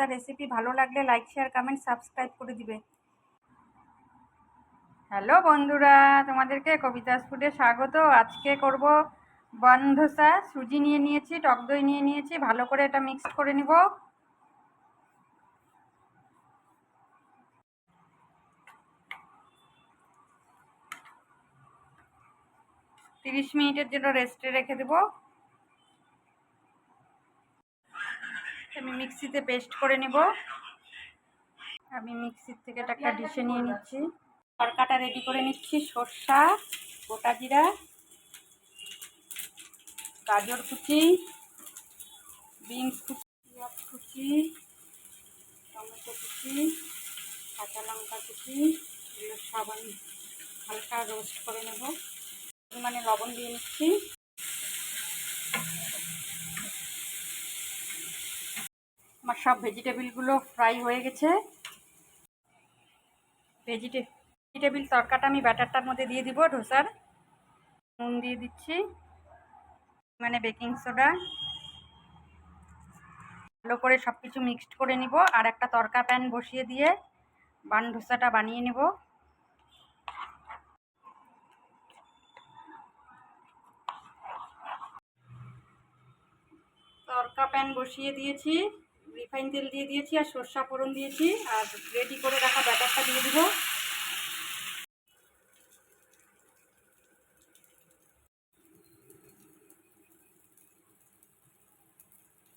Recipe ভালো লাগলে like share comment subscribe করে দিবে। হ্যালো বন্ধুরা, তোমাদেরকে কবিতাস ফুডে স্বাগত। আজকে করব বন ধোসা। সুজি নিয়ে নিয়েছি, টক দই নিয়ে নিয়েছি, ভালো করে এটা মিক্সড করে নিব। তিরিশ মিনিটের জন্য রেস্টে রেখে দেব। আমি মিক্সিতে পেস্ট করে নেব। আমি মিক্সির থেকে এটা একটা ডিশে নিয়ে নিচ্ছি। তরকাটা রেডি করে নিচ্ছি। সর্ষা, গোটা জিরা, গাজর কুচি, বিনস কুচি, পেঁয়াজ কুচি, টমেটো কুচি, কাঁচা লঙ্কা কুচি, এগুলো সব আমি হালকা রোস্ট করে নেব। মানে লবণ দিয়ে নিচ্ছি। আমার সব ভেজিটেবিলগুলো ফ্রাই হয়ে গেছে। ভেজিটেবিল তরকাটা আমি ব্যাটারটার মধ্যে দিয়ে দিব। ধোসার নুন দিয়ে দিচ্ছি, মানে বেকিং সোডা। ভালো করে সব কিছু মিক্সড করে নিব। আর একটা তরকা প্যান বসিয়ে দিয়ে বান ধোসাটা বানিয়ে নেব। তরকা প্যান বসিয়ে দিয়েছি, রিফাইন তেল দিয়ে দিয়েছি আর সরষা ফোড়ন দিয়েছি। আর রেডি করে রাখা ব্যাটারটা দিয়ে দিব।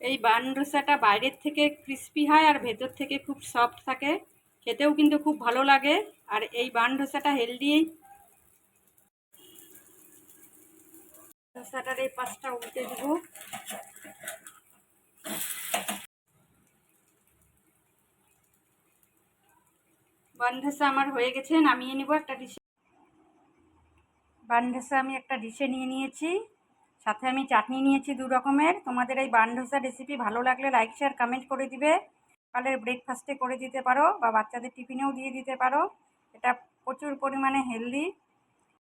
এই বান ডোসাটা বাইরের থেকে ক্রিস্পি হয় আর ভেতর থেকে খুব সফট থাকে, খেতেও কিন্তু খুব ভালো লাগে। আর এই বান ডোসাটা হেলদি। ডোসাটার এই পাশটা উল্টে দেব। বান ডোসা আমার হয়ে গেছে, নামিয়ে নেব একটা ডিশে। বান ডোসা আমি একটা ডিশে নিয়ে নিয়েছি, সাথে আমি চাটনি নিয়েছি 2 রকমের। তোমাদের এই বান ডোসা রেসিপি ভালো লাগলে লাইক শেয়ার কমেন্ট করে দিবে। সকালের ব্রেকফাস্টে করে দিতে পারো বা বাচ্চাদের টিফিনেও দিয়ে দিতে পারো। এটা প্রচুর পরিমাণে হেলদি।